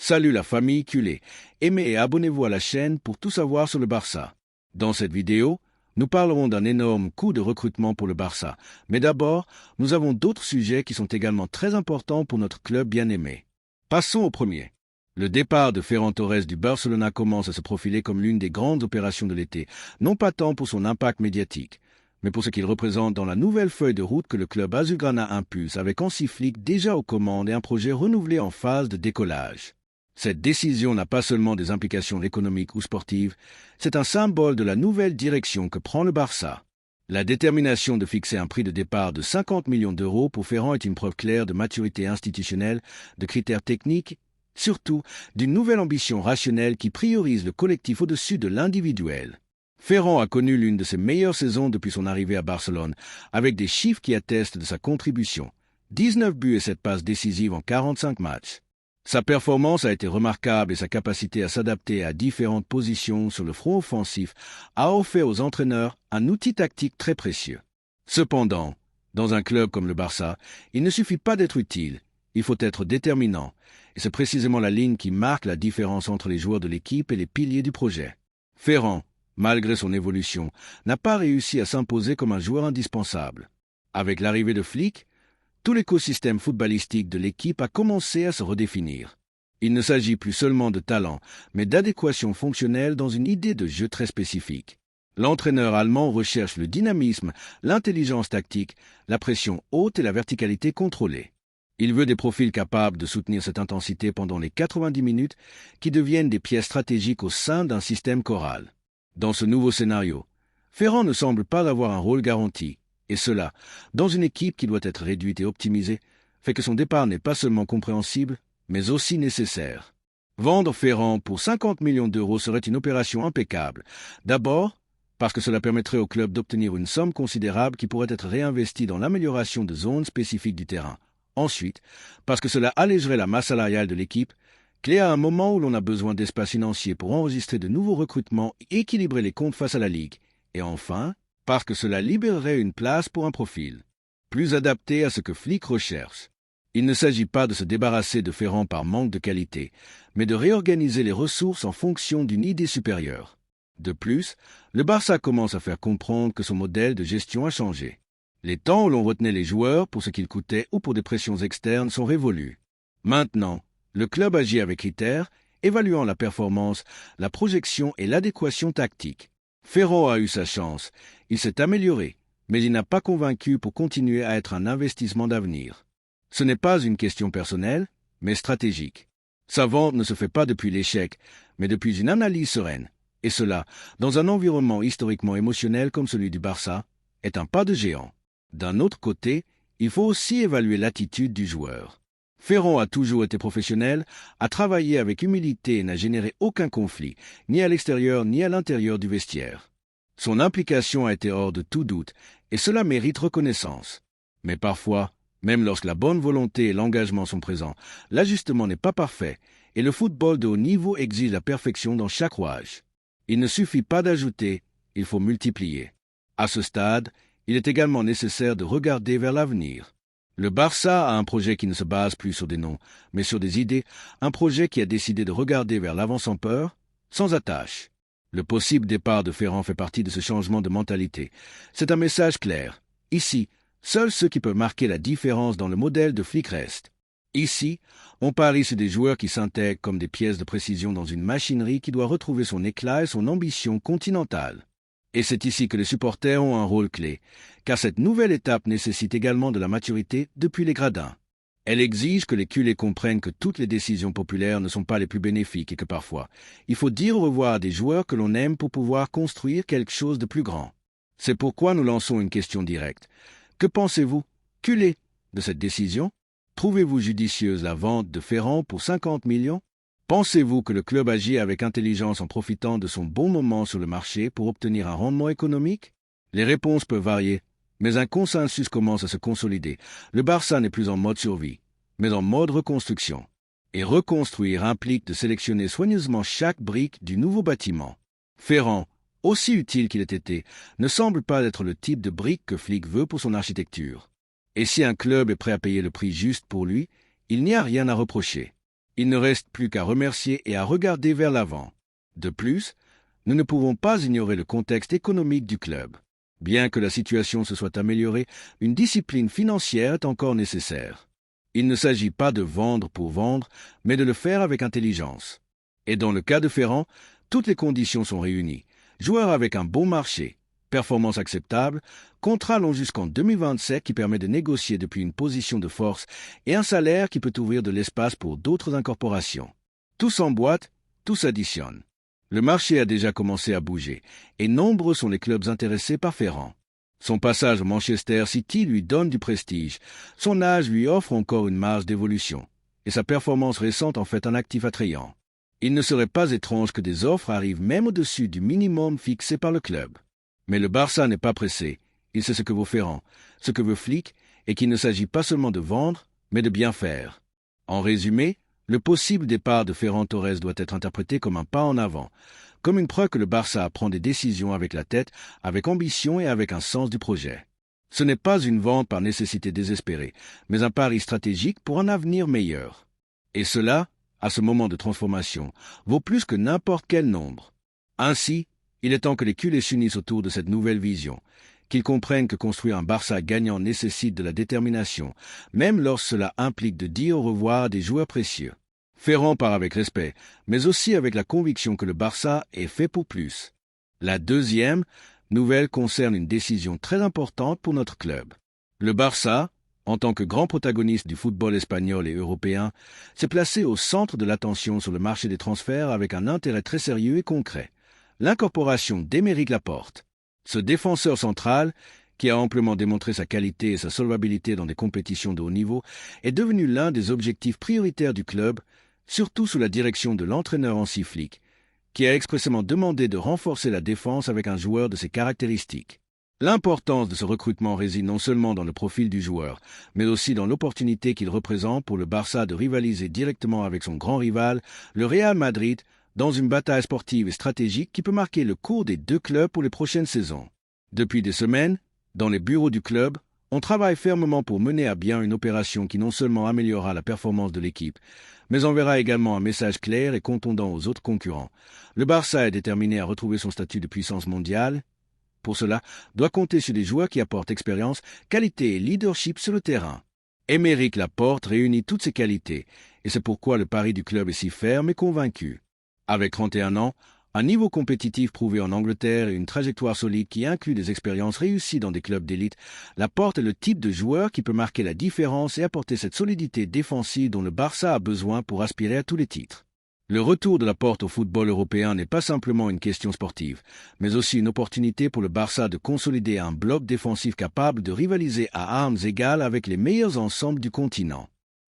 Salut la famille culée. Aimez et abonnez-vous à la chaîne pour tout savoir sur le Barça. Dans cette vidéo, nous parlerons d'un énorme coup de recrutement pour le Barça. Mais d'abord, nous avons d'autres sujets qui sont également très importants pour notre club bien-aimé. Passons au premier. Le départ de Ferran Torres du Barcelona commence à se profiler comme l'une des grandes opérations de l'été, non pas tant pour son impact médiatique, mais pour ce qu'il représente dans la nouvelle feuille de route que le club azulgrana impulse avec Hansi Flick déjà aux commandes et un projet renouvelé en phase de décollage. Cette décision n'a pas seulement des implications économiques ou sportives, c'est un symbole de la nouvelle direction que prend le Barça. La détermination de fixer un prix de départ de 50 millions d'euros pour Ferran est une preuve claire de maturité institutionnelle, de critères techniques, surtout d'une nouvelle ambition rationnelle qui priorise le collectif au-dessus de l'individuel. Ferran a connu l'une de ses meilleures saisons depuis son arrivée à Barcelone, avec des chiffres qui attestent de sa contribution. 19 buts et 7 passes décisives en 45 matchs. Sa performance a été remarquable et sa capacité à s'adapter à différentes positions sur le front offensif a offert aux entraîneurs un outil tactique très précieux. Cependant, dans un club comme le Barça, il ne suffit pas d'être utile, il faut être déterminant, et c'est précisément la ligne qui marque la différence entre les joueurs de l'équipe et les piliers du projet. Ferran, malgré son évolution, n'a pas réussi à s'imposer comme un joueur indispensable. Avec l'arrivée de Flick, tout l'écosystème footballistique de l'équipe a commencé à se redéfinir. Il ne s'agit plus seulement de talent, mais d'adéquation fonctionnelle dans une idée de jeu très spécifique. L'entraîneur allemand recherche le dynamisme, l'intelligence tactique, la pression haute et la verticalité contrôlée. Il veut des profils capables de soutenir cette intensité pendant les 90 minutes qui deviennent des pièces stratégiques au sein d'un système choral. Dans ce nouveau scénario, Ferran ne semble pas avoir un rôle garanti. Et cela, dans une équipe qui doit être réduite et optimisée, fait que son départ n'est pas seulement compréhensible, mais aussi nécessaire. Vendre Ferran pour 50 millions d'euros serait une opération impeccable. D'abord, parce que cela permettrait au club d'obtenir une somme considérable qui pourrait être réinvestie dans l'amélioration de zones spécifiques du terrain. Ensuite, parce que cela allégerait la masse salariale de l'équipe, clé à un moment où l'on a besoin d'espace financier pour enregistrer de nouveaux recrutements et équilibrer les comptes face à la Ligue. Et enfin, parce que cela libérerait une place pour un profil plus adapté à ce que Flick recherche. Il ne s'agit pas de se débarrasser de Ferran par manque de qualité, mais de réorganiser les ressources en fonction d'une idée supérieure. De plus, le Barça commence à faire comprendre que son modèle de gestion a changé. Les temps où l'on retenait les joueurs pour ce qu'ils coûtaient ou pour des pressions externes sont révolus. Maintenant, le club agit avec critères, évaluant la performance, la projection et l'adéquation tactique. Ferran a eu sa chance, il s'est amélioré, mais il n'a pas convaincu pour continuer à être un investissement d'avenir. Ce n'est pas une question personnelle, mais stratégique. Sa vente ne se fait pas depuis l'échec, mais depuis une analyse sereine, et cela, dans un environnement historiquement émotionnel comme celui du Barça, est un pas de géant. D'un autre côté, il faut aussi évaluer l'attitude du joueur. Ferran a toujours été professionnel, a travaillé avec humilité et n'a généré aucun conflit, ni à l'extérieur ni à l'intérieur du vestiaire. Son implication a été hors de tout doute, et cela mérite reconnaissance. Mais parfois, même lorsque la bonne volonté et l'engagement sont présents, l'ajustement n'est pas parfait, et le football de haut niveau exige la perfection dans chaque rouage. Il ne suffit pas d'ajouter, il faut multiplier. À ce stade, il est également nécessaire de regarder vers l'avenir. Le Barça a un projet qui ne se base plus sur des noms, mais sur des idées, un projet qui a décidé de regarder vers l'avant sans peur, sans attache. Le possible départ de Ferran fait partie de ce changement de mentalité. C'est un message clair. Ici, seuls ceux qui peuvent marquer la différence dans le modèle de Flick restent. Ici, on parie sur des joueurs qui s'intègrent comme des pièces de précision dans une machinerie qui doit retrouver son éclat et son ambition continentale. Et c'est ici que les supporters ont un rôle clé, car cette nouvelle étape nécessite également de la maturité depuis les gradins. Elle exige que les culés comprennent que toutes les décisions populaires ne sont pas les plus bénéfiques et que parfois, il faut dire au revoir à des joueurs que l'on aime pour pouvoir construire quelque chose de plus grand. C'est pourquoi nous lançons une question directe. Que pensez-vous, culés, de cette décision? Trouvez-vous judicieuse la vente de Ferran pour 50 millions? Pensez-vous que le club agit avec intelligence en profitant de son bon moment sur le marché pour obtenir un rendement économique? Les réponses peuvent varier, mais un consensus commence à se consolider. Le Barça n'est plus en mode survie, mais en mode reconstruction. Et reconstruire implique de sélectionner soigneusement chaque brique du nouveau bâtiment. Ferran, aussi utile qu'il ait été, ne semble pas être le type de brique que Flick veut pour son architecture. Et si un club est prêt à payer le prix juste pour lui, il n'y a rien à reprocher. Il ne reste plus qu'à remercier et à regarder vers l'avant. De plus, nous ne pouvons pas ignorer le contexte économique du club. Bien que la situation se soit améliorée, une discipline financière est encore nécessaire. Il ne s'agit pas de vendre pour vendre, mais de le faire avec intelligence. Et dans le cas de Ferrand, toutes les conditions sont réunies. Joueur avec un bon marché, performance acceptable, contrat long jusqu'en 2027 qui permet de négocier depuis une position de force et un salaire qui peut ouvrir de l'espace pour d'autres incorporations. Tout s'emboîte, tout s'additionne. Le marché a déjà commencé à bouger, et nombreux sont les clubs intéressés par Ferrand. Son passage au Manchester City lui donne du prestige, son âge lui offre encore une marge d'évolution, et sa performance récente en fait un actif attrayant. Il ne serait pas étrange que des offres arrivent même au-dessus du minimum fixé par le club. Mais le Barça n'est pas pressé, il sait ce que vaut Ferrand, ce que veut Flick, et qu'il ne s'agit pas seulement de vendre, mais de bien faire. En résumé, le possible départ de Ferran Torres doit être interprété comme un pas en avant, comme une preuve que le Barça prend des décisions avec la tête, avec ambition et avec un sens du projet. Ce n'est pas une vente par nécessité désespérée, mais un pari stratégique pour un avenir meilleur. Et cela, à ce moment de transformation, vaut plus que n'importe quel nombre. Ainsi, il est temps que les culés s'unissent autour de cette nouvelle vision, qu'ils comprennent que construire un Barça gagnant nécessite de la détermination, même lorsque cela implique de dire au revoir à des joueurs précieux. Ferrand part avec respect, mais aussi avec la conviction que le Barça est fait pour plus. La deuxième nouvelle concerne une décision très importante pour notre club. Le Barça, en tant que grand protagoniste du football espagnol et européen, s'est placé au centre de l'attention sur le marché des transferts avec un intérêt très sérieux et concret. L'incorporation d'Aymeric Laporte. Ce défenseur central, qui a amplement démontré sa qualité et sa solvabilité dans des compétitions de haut niveau, est devenu l'un des objectifs prioritaires du club, surtout sous la direction de l'entraîneur Hansi Flick, qui a expressément demandé de renforcer la défense avec un joueur de ses caractéristiques. L'importance de ce recrutement réside non seulement dans le profil du joueur, mais aussi dans l'opportunité qu'il représente pour le Barça de rivaliser directement avec son grand rival, le Real Madrid, dans une bataille sportive et stratégique qui peut marquer le cours des deux clubs pour les prochaines saisons. Depuis des semaines, dans les bureaux du club, on travaille fermement pour mener à bien une opération qui non seulement améliorera la performance de l'équipe, mais enverra également un message clair et contondant aux autres concurrents. Le Barça est déterminé à retrouver son statut de puissance mondiale. Pour cela, doit compter sur des joueurs qui apportent expérience, qualité et leadership sur le terrain. Aymeric Laporte réunit toutes ces qualités, et c'est pourquoi le pari du club est si ferme et convaincu. Avec 31 ans, un niveau compétitif prouvé en Angleterre et une trajectoire solide qui inclut des expériences réussies dans des clubs d'élite, Laporte est le type de joueur qui peut marquer la différence et apporter cette solidité défensive dont le Barça a besoin pour aspirer à tous les titres. Le retour de Laporte au football européen n'est pas simplement une question sportive, mais aussi une opportunité pour le Barça de consolider un bloc défensif capable de rivaliser à armes égales avec les meilleurs ensembles du continent.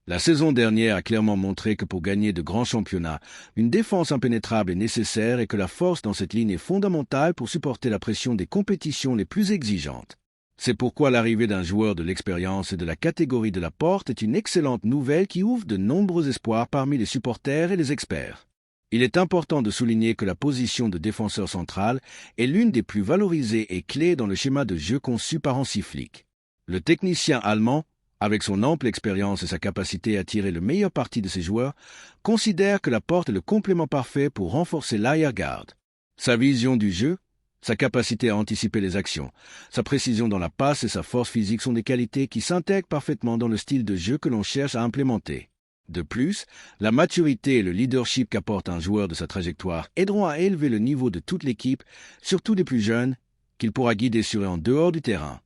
La saison dernière a clairement montré que pour gagner de grands championnats, une défense impénétrable est nécessaire et que la force dans cette ligne est fondamentale pour supporter la pression des compétitions les plus exigeantes. C'est pourquoi l'arrivée d'un joueur de l'expérience et de la catégorie de Laporte est une excellente nouvelle qui ouvre de nombreux espoirs parmi les supporters et les experts. Il est important de souligner que la position de défenseur central est l'une des plus valorisées et clés dans le schéma de jeu conçu par Hansi Flick. Le technicien allemand, avec son ample expérience et sa capacité à tirer le meilleur parti de ses joueurs, considère que Laporte est le complément parfait pour renforcer l'arrière-garde. Sa vision du jeu, sa capacité à anticiper les actions, sa précision dans la passe et sa force physique sont des qualités qui s'intègrent parfaitement dans le style de jeu que l'on cherche à implémenter. De plus, la maturité et le leadership qu'apporte un joueur de sa trajectoire aideront à élever le niveau de toute l'équipe, surtout des plus jeunes, qu'il pourra guider sur et en dehors du terrain.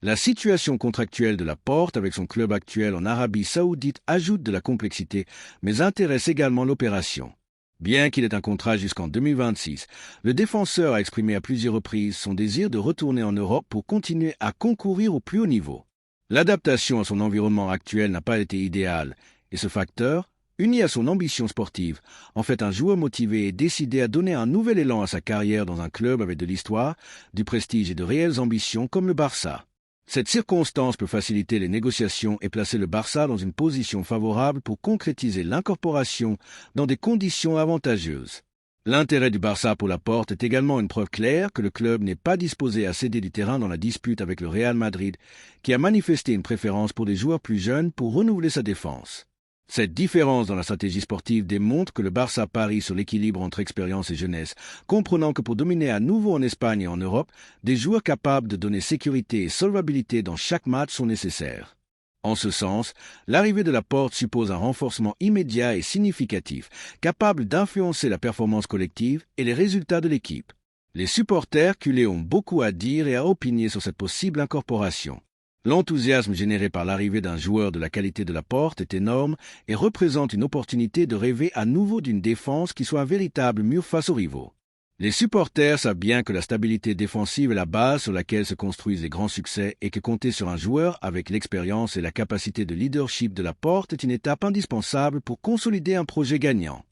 La situation contractuelle de Laporte avec son club actuel en Arabie Saoudite ajoute de la complexité, mais intéresse également l'opération. Bien qu'il ait un contrat jusqu'en 2026, le défenseur a exprimé à plusieurs reprises son désir de retourner en Europe pour continuer à concourir au plus haut niveau. L'adaptation à son environnement actuel n'a pas été idéale, et ce facteur, uni à son ambition sportive, en fait un joueur motivé et décidé à donner un nouvel élan à sa carrière dans un club avec de l'histoire, du prestige et de réelles ambitions comme le Barça. Cette circonstance peut faciliter les négociations et placer le Barça dans une position favorable pour concrétiser l'incorporation dans des conditions avantageuses. L'intérêt du Barça pour Laporte est également une preuve claire que le club n'est pas disposé à céder du terrain dans la dispute avec le Real Madrid, qui a manifesté une préférence pour des joueurs plus jeunes pour renouveler sa défense. Cette différence dans la stratégie sportive démontre que le Barça parie sur l'équilibre entre expérience et jeunesse, comprenant que pour dominer à nouveau en Espagne et en Europe, des joueurs capables de donner sécurité et solvabilité dans chaque match sont nécessaires. En ce sens, l'arrivée de Laporte suppose un renforcement immédiat et significatif, capable d'influencer la performance collective et les résultats de l'équipe. Les supporters culés ont beaucoup à dire et à opiner sur cette possible incorporation. L'enthousiasme généré par l'arrivée d'un joueur de la qualité de Laporte est énorme et représente une opportunité de rêver à nouveau d'une défense qui soit un véritable mur face aux rivaux. Les supporters savent bien que la stabilité défensive est la base sur laquelle se construisent les grands succès et que compter sur un joueur avec l'expérience et la capacité de leadership de Laporte est une étape indispensable pour consolider un projet gagnant.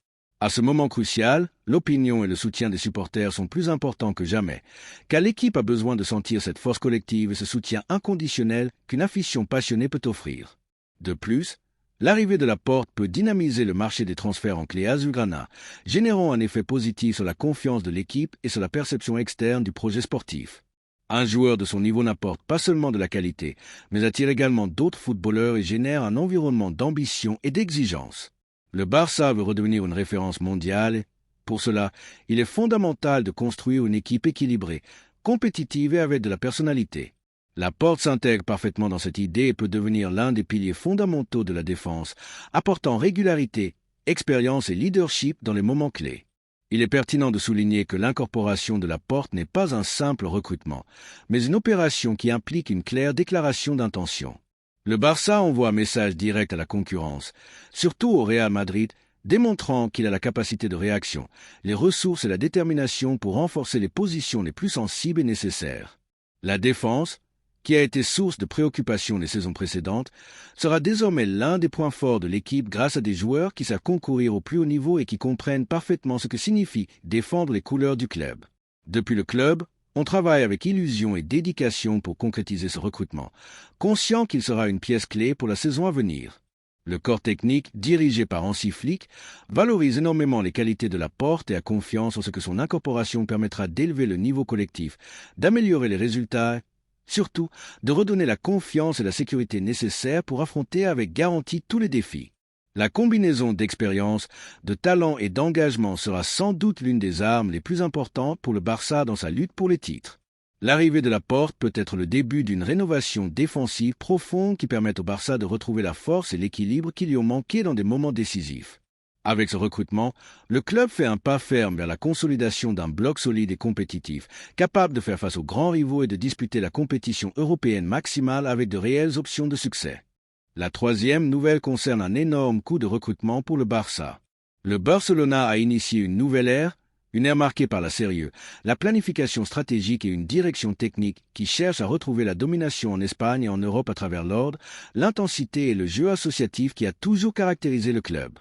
À ce moment crucial, l'opinion et le soutien des supporters sont plus importants que jamais, car l'équipe a besoin de sentir cette force collective et ce soutien inconditionnel qu'une afition passionnée peut offrir. De plus, l'arrivée de Laporte peut dynamiser le marché des transferts en clé azulgrana, générant un effet positif sur la confiance de l'équipe et sur la perception externe du projet sportif. Un joueur de son niveau n'apporte pas seulement de la qualité, mais attire également d'autres footballeurs et génère un environnement d'ambition et d'exigence. Le Barça veut redevenir une référence mondiale. Pour cela, il est fondamental de construire une équipe équilibrée, compétitive et avec de la personnalité. Laporte s'intègre parfaitement dans cette idée et peut devenir l'un des piliers fondamentaux de la défense, apportant régularité, expérience et leadership dans les moments clés. Il est pertinent de souligner que l'incorporation de Laporte n'est pas un simple recrutement, mais une opération qui implique une claire déclaration d'intention. Le Barça envoie un message direct à la concurrence, surtout au Real Madrid, démontrant qu'il a la capacité de réaction, les ressources et la détermination pour renforcer les positions les plus sensibles et nécessaires. La défense, qui a été source de préoccupation les saisons précédentes, sera désormais l'un des points forts de l'équipe grâce à des joueurs qui savent concourir au plus haut niveau et qui comprennent parfaitement ce que signifie défendre les couleurs du club. Depuis le club, on travaille avec illusion et dédication pour concrétiser ce recrutement, conscient qu'il sera une pièce clé pour la saison à venir. Le corps technique, dirigé par Hansi Flick, valorise énormément les qualités de Laporte et a confiance en ce que son incorporation permettra d'élever le niveau collectif, d'améliorer les résultats, surtout de redonner la confiance et la sécurité nécessaires pour affronter avec garantie tous les défis. La combinaison d'expérience, de talent et d'engagement sera sans doute l'une des armes les plus importantes pour le Barça dans sa lutte pour les titres. L'arrivée de Laporte peut être le début d'une rénovation défensive profonde qui permette au Barça de retrouver la force et l'équilibre qui lui ont manqué dans des moments décisifs. Avec ce recrutement, le club fait un pas ferme vers la consolidation d'un bloc solide et compétitif, capable de faire face aux grands rivaux et de disputer la compétition européenne maximale avec de réelles options de succès. La troisième nouvelle concerne un énorme coup de recrutement pour le Barça. Le Barcelona a initié une nouvelle ère marquée par la sérieux, la planification stratégique et une direction technique qui cherche à retrouver la domination en Espagne et en Europe à travers l'ordre, l'intensité et le jeu associatif qui a toujours caractérisé le club.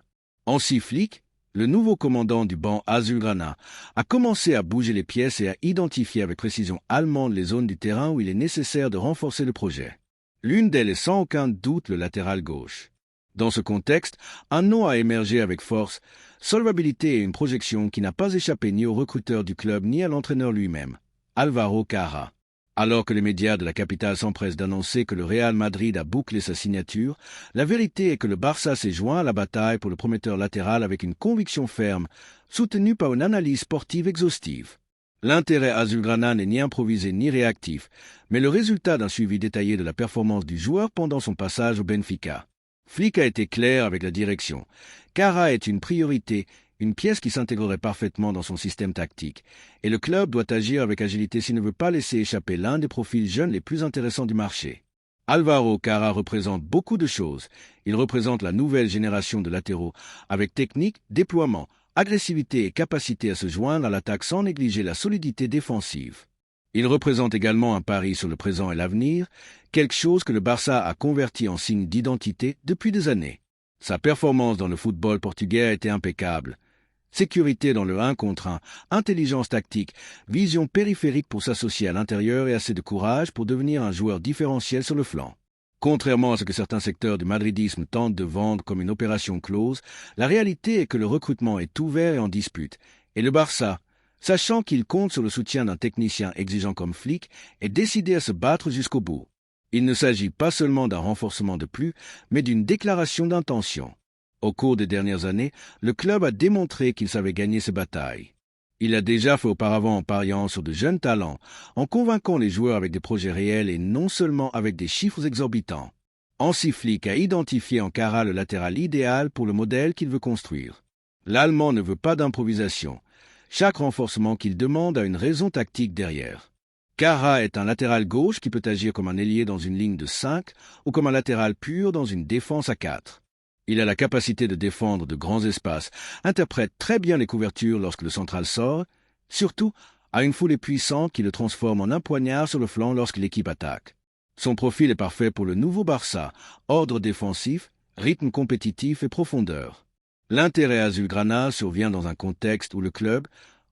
Hansi Flick, le nouveau commandant du banc azulgrana, a commencé à bouger les pièces et à identifier avec précision allemande les zones du terrain où il est nécessaire de renforcer le projet. L'une d'elles est sans aucun doute le latéral gauche. Dans ce contexte, un nom a émergé avec force, solvabilité et une projection qui n'a pas échappé ni aux recruteurs du club ni à l'entraîneur lui-même, Álvaro Carra. Alors que les médias de la capitale s'empressent d'annoncer que le Real Madrid a bouclé sa signature, la vérité est que le Barça s'est joint à la bataille pour le prometteur latéral avec une conviction ferme, soutenue par une analyse sportive exhaustive. L'intérêt azulgrana n'est ni improvisé ni réactif, mais le résultat d'un suivi détaillé de la performance du joueur pendant son passage au Benfica. Flick a été clair avec la direction. Carra est une priorité, une pièce qui s'intégrerait parfaitement dans son système tactique, et le club doit agir avec agilité s'il ne veut pas laisser échapper l'un des profils jeunes les plus intéressants du marché. Álvaro Carra représente beaucoup de choses. Il représente la nouvelle génération de latéraux, avec technique, déploiement, agressivité et capacité à se joindre à l'attaque sans négliger la solidité défensive. Il représente également un pari sur le présent et l'avenir, quelque chose que le Barça a converti en signe d'identité depuis des années. Sa performance dans le football portugais a été impeccable. Sécurité dans le 1 contre 1, intelligence tactique, vision périphérique pour s'associer à l'intérieur et assez de courage pour devenir un joueur différentiel sur le flanc. Contrairement à ce que certains secteurs du madridisme tentent de vendre comme une opération close, la réalité est que le recrutement est ouvert et en dispute, et le Barça, sachant qu'il compte sur le soutien d'un technicien exigeant comme Flick, est décidé à se battre jusqu'au bout. Il ne s'agit pas seulement d'un renforcement de plus, mais d'une déclaration d'intention. Au cours des dernières années, le club a démontré qu'il savait gagner ses batailles. Il l'a déjà fait auparavant en pariant sur de jeunes talents, en convainquant les joueurs avec des projets réels et non seulement avec des chiffres exorbitants. Hansi Flick a identifié en Kara le latéral idéal pour le modèle qu'il veut construire. L'Allemand ne veut pas d'improvisation. Chaque renforcement qu'il demande a une raison tactique derrière. Kara est un latéral gauche qui peut agir comme un ailier dans une ligne de 5 ou comme un latéral pur dans une défense à 4. Il a la capacité de défendre de grands espaces, interprète très bien les couvertures lorsque le central sort, surtout a une foulée puissante qui le transforme en un poignard sur le flanc lorsque l'équipe attaque. Son profil est parfait pour le nouveau Barça, ordre défensif, rythme compétitif et profondeur. L'intérêt azulgrana survient dans un contexte où le club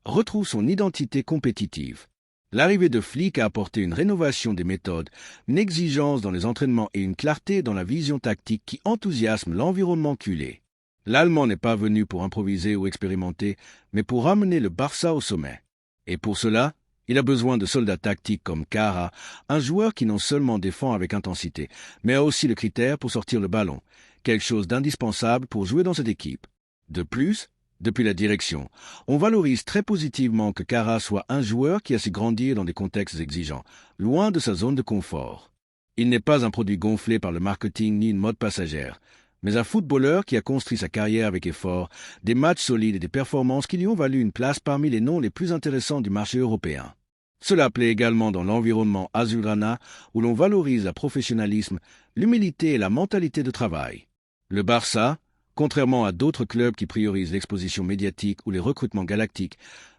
retrouve son identité compétitive. L'arrivée de Flick a apporté une rénovation des méthodes, une exigence dans les entraînements et une clarté dans la vision tactique qui enthousiasme l'environnement culé. L'Allemand n'est pas venu pour improviser ou expérimenter, mais pour ramener le Barça au sommet. Et pour cela, il a besoin de soldats tactiques comme Kara, un joueur qui non seulement défend avec intensité, mais a aussi le critère pour sortir le ballon, quelque chose d'indispensable pour jouer dans cette équipe. De plus, depuis la direction, on valorise très positivement que Kara soit un joueur qui a su grandir dans des contextes exigeants, loin de sa zone de confort. Il n'est pas un produit gonflé par le marketing ni une mode passagère, mais un footballeur qui a construit sa carrière avec effort, des matchs solides et des performances qui lui ont valu une place parmi les noms les plus intéressants du marché européen. Cela plaît également dans l'environnement azulgrana où l'on valorise le professionnalisme, l'humilité et la mentalité de travail. Le Barça, contrairement à d'autres clubs qui priorisent l'exposition médiatique ou les recrutements galactiques,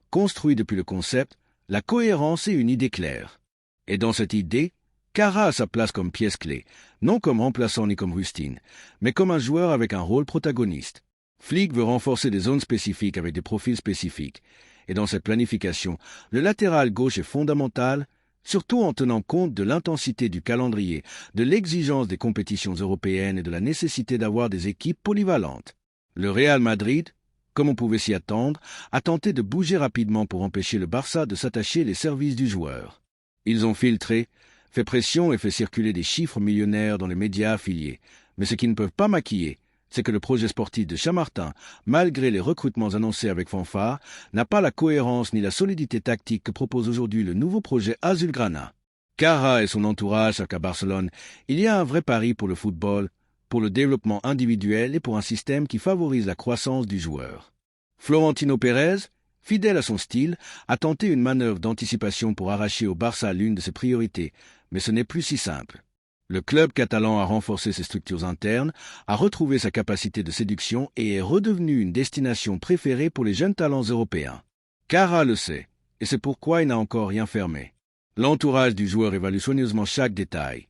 construit depuis le concept la cohérence et une idée claire. Et dans cette idée, Kara a sa place comme pièce clé, non comme remplaçant ni comme rustine, mais comme un joueur avec un rôle protagoniste. Flick veut renforcer des zones spécifiques avec des profils spécifiques, et dans cette planification, le latéral gauche est fondamental, surtout en tenant compte de l'intensité du calendrier, de l'exigence des compétitions européennes et de la nécessité d'avoir des équipes polyvalentes. Le Real Madrid, comme on pouvait s'y attendre, a tenté de bouger rapidement pour empêcher le Barça de s'attacher les services du joueur. Ils ont filtré, fait pression et fait circuler des chiffres millionnaires dans les médias affiliés, mais ce qu'ils ne peuvent pas maquiller, c'est que le projet sportif de Chamartin, malgré les recrutements annoncés avec fanfare, n'a pas la cohérence ni la solidité tactique que propose aujourd'hui le nouveau projet azulgrana. Kara et son entourage savent qu'à Barcelone, il y a un vrai pari pour le football, pour le développement individuel et pour un système qui favorise la croissance du joueur. Florentino Pérez, fidèle à son style, a tenté une manœuvre d'anticipation pour arracher au Barça l'une de ses priorités, mais ce n'est plus si simple. Le club catalan a renforcé ses structures internes, a retrouvé sa capacité de séduction et est redevenu une destination préférée pour les jeunes talents européens. Kara le sait, et c'est pourquoi il n'a encore rien fermé. L'entourage du joueur évalue soigneusement chaque détail.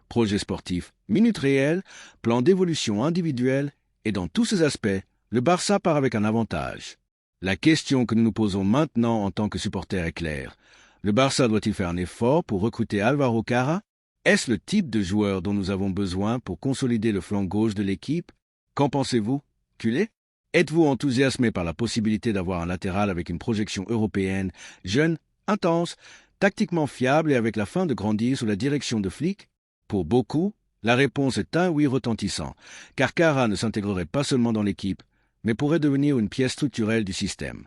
Projet sportif, minutes réelles, plan d'évolution individuelle, et dans tous ces aspects, le Barça part avec un avantage. La question que nous nous posons maintenant en tant que supporters est claire. Le Barça doit-il faire un effort pour recruter Álvaro Kara? Est-ce le type de joueur dont nous avons besoin pour consolider le flanc gauche de l'équipe? Qu'en pensez-vous, culé? Êtes-vous enthousiasmé par la possibilité d'avoir un latéral avec une projection européenne, jeune, intense, tactiquement fiable et avec la fin de grandir sous la direction de Flick? Pour beaucoup, la réponse est un oui retentissant, car Kara ne s'intégrerait pas seulement dans l'équipe, mais pourrait devenir une pièce structurelle du système.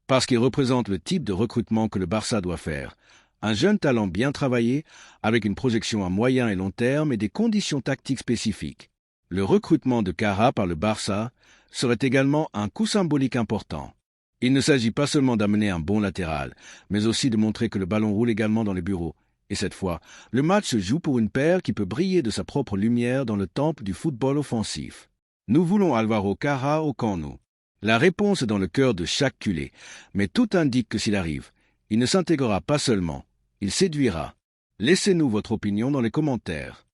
Parce qu'il représente le type de recrutement que le Barça doit faire. Un jeune talent bien travaillé, avec une projection à moyen et long terme et des conditions tactiques spécifiques. Le recrutement de Kara par le Barça serait également un coup symbolique important. Il ne s'agit pas seulement d'amener un bon latéral, mais aussi de montrer que le ballon roule également dans les bureaux. Et cette fois, le match se joue pour une paire qui peut briller de sa propre lumière dans le temple du football offensif. Nous voulons Álvaro Kara au camp nous. La réponse est dans le cœur de chaque culé, mais tout indique que s'il arrive, il ne s'intégrera pas seulement, il séduira. Laissez-nous votre opinion dans les commentaires.